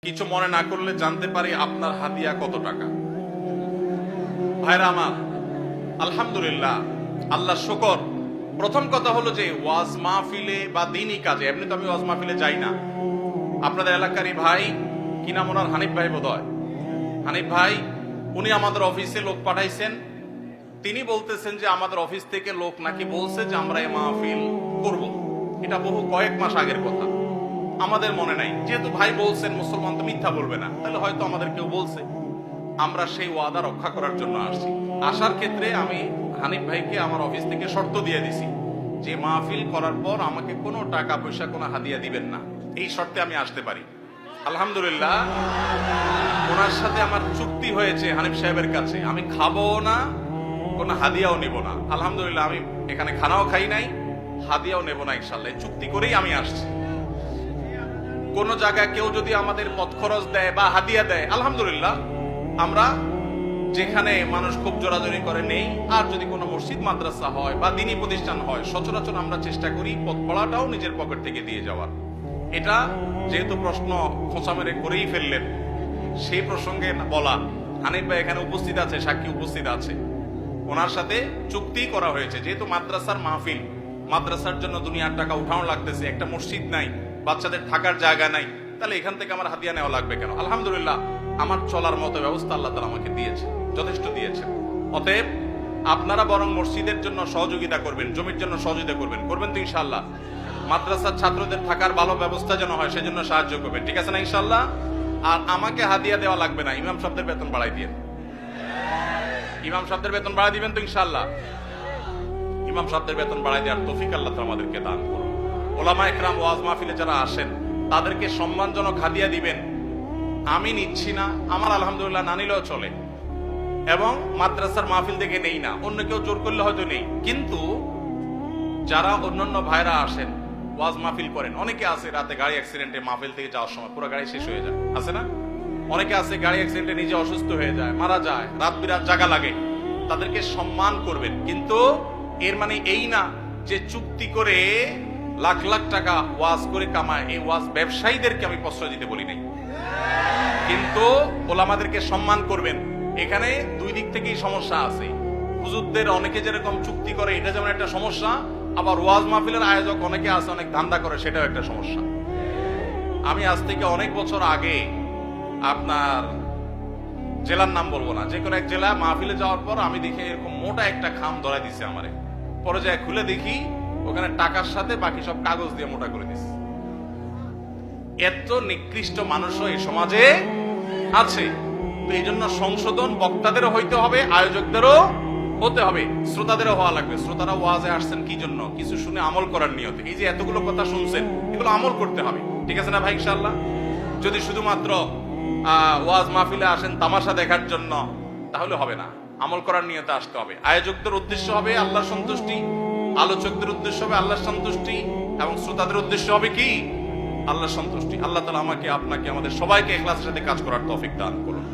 কিছু মনে না করলে জানতে পারি আপনার হাদিয়া কত টাকা? ভাইরা আমার, আলহামদুলিল্লাহ, আল্লাহ শুকর। প্রথম কথা হলো যে ওয়াজ মাহফিলে বা দিনই কাজে, এমনি তো আমি ওয়াজ মাহফিলে যাই না। আপনাদের এলাকারই ভাই, কি নাম ওনার, হানিফ ভাই বোধহয়, হানিফ ভাই, উনি আমাদের অফিসে লোক পাঠাইছেন। তিনি বলতেছেন যে আমাদের অফিস থেকে লোক নাকি বলছে যে আমরা এই মাহফিল করব। এটা বহু কয়েক মাস আগের কথা, আমাদের মনে নাই। যেহেতু ভাই বলছেন, মুসলমান তো মিথ্যা বলবে না, তাহলে হয়তো আমাদের কেউ বলছে। আমরা সেই ওয়াদা রক্ষা করার জন্য আসছি। আসার ক্ষেত্রে আমি হানিফ ভাইকে আমার অফিস থেকে শর্ত দিয়ে দিছি যে মাহফিল করার পর আমাকে কোনো টাকা পয়সা, কোনো হাদিয়া দিবেন না। এই শর্তে আমি আসতে পারি। আলহামদুলিল্লাহ, ওনার সাথে আমার চুক্তি হয়েছে হানিফ সাহেবের কাছে, আমি খাবো না, কোনো হাদিয়াও নেব না। আলহামদুলিল্লাহ, আমি এখানে খানাও খাই নাই, হাদিয়াও নেব না, ইনশাল্লাহ চুক্তি করেই আমি আসছি। কোন জায়গায় কেউ যদি আমাদের পথ খরচ দেয় বা হাদিয়া দেয়, আলহামদুলিল্লাহ, আমরা যেখানে মানুষ খুব জোরাজোরি করে নেই। আর যদি কোনো মসজিদ মাদ্রাসা হয় বা দিনী প্রতিষ্ঠান হয়, সচরাচর আমরা চেষ্টা করি পথ পড়াটাও নিজের পকেট থেকে দিয়ে যাওয়ার। এটা যেহেতু প্রশ্ন খোঁচা মেরে করেই ফেললেন, সেই প্রসঙ্গে বলা, হানিফ ভাই এখানে উপস্থিত আছে, সাক্ষী উপস্থিত আছে, ওনার সাথে চুক্তি করা হয়েছে। যেহেতু মাদ্রাসার মাহফিল, মাদ্রাসার জন্য দুনিয়ার টাকা উঠানো লাগতেছে, একটা মসজিদ নাই, বাচ্চাদের থাকার জায়গা নাই, তাহলে এখান থেকে আমার হাদিয়া নেওয়া লাগবে কেন? আলহামদুলিল্লাহ, আমার চলার মতো ব্যবস্থা আল্লাহ তাআলা আমাকে দিয়েছে, যথেষ্ট দিয়েছেন। অতএব আপনারা বরং মসজিদের জন্য সহযোগিতা করবেন, জমির জন্য সহযোগিতা করবেন, করবেন তো ইনশাআল্লাহ। মাদ্রাসার ছাত্রদের থাকার ভালো ব্যবস্থা যেন হয়, সেজন্য সাহায্য করবেন, ঠিক আছে না ইনশাআল্লাহ? আর আমাকে হাদিয়া দেওয়া লাগবে না, ইমাম সাহেবদের বেতন বাড়াই দিয়ে, ইমাম সাহেবদের বেতন বাড়াই দিবেন তো ইনশাআল্লাহ? ইমাম সাহেবদের বেতন বাড়াই দেওয়ার তৌফিক আল্লাহ তাআলা আমাদেরকে দান করুন। ওলামা ইকরাম ওয়াজ মাহফিলে যারা আসেন, তাদেরকে সম্মানজনক হাদিয়া দিবেন। আমি নিচ্ছি না, আমার আলহামদুলিল্লাহ না নিলেও চলে, এবং মাদ্রাসার মাহফিল থেকে নেই না, অন্য কেউ জোর করলে হয়তো নেই। কিন্তু যারা অন্যান্য ভাইরা আসেন, ওয়াজ মাহফিল করেন, অনেকে আছে রাতে গাড়ি অ্যাক্সিডেন্টে মাহফিল থেকে যাওয়ার সময় পুরো গাড়ি শেষ হয়ে যায়, আছে না? অনেকে আছে গাড়ি অ্যাক্সিডেন্টে নিজে অসুস্থ হয়ে যায়, মারা যায়, রাত বিরাত জাগা লাগে। তাদেরকে সম্মান করবেন, কিন্তু এর মানে এই না যে চুক্তি করে লাখ লাখ টাকা ওয়াজ করে কামায়। এই ওয়াজ ব্যবসায়ীদেরকে আমি প্রশ্রয় দিতে বলি নাই, কিন্তু ওলামাদেরকে সম্মান করবেন। এখানে দুই দিক থেকেই সমস্যা আছে। হুজুরদের অনেকে যেরকম চুক্তি করে, এটা যেমন একটা সমস্যা, আবার ওয়াজ মাহফিলের আয়োজক অনেকে আছে অনেক ধান্দা করে, সেটাও একটা সমস্যা। আমি আজ থেকে অনেক বছর আগে, আপনার জেলার নাম বলবো না, যে কোনো এক জেলা মাহফিলে যাওয়ার পর আমি দেখি এরকম মোটা একটা খাম ধরা দিছে আমারে। পরে যায় খুলে দেখি ওখানে টাকার সাথে বাকি সব কাগজ দিয়ে মোটা করে দিছে। এত নিকৃষ্ট মানুষও এই সমাজে আছে। তো এই জন্য সংশোধন বক্তাদেরও হইতে হবে, আয়োজকদেরও হতে হবে, শ্রোতাদেরও হওয়া লাগবে। শ্রোতারা ওয়াজে আসছেন কি জন্য? কিছু শুনে আমল করার নিয়তে। এই যে এতগুলো কথা শুনছেন, এগুলো আমল করতে হবে, ঠিক আছে না ভাই ইনশাআল্লাহ? যদি শুধুমাত্র ওয়াজ মাহফিলে আসেন তামাশা দেখার জন্য, তাহলে হবে না, আমল করার নিয়তে আসতে হবে। আয়োজকদের উদ্দেশ্য হবে আল্লাহর সন্তুষ্টি, আলোচকদের উদ্দেশ্য হবে আল্লাহর সন্তুষ্টি, এবং শ্রোতাদের উদ্দেশ্য হবে কি? আল্লাহর সন্তুষ্টি। আল্লাহ তাআলা আমাকে, আপনাকে, আমাদের সবাইকে ইখলাসের সাথে কাজ করার তৌফিক দান করুন।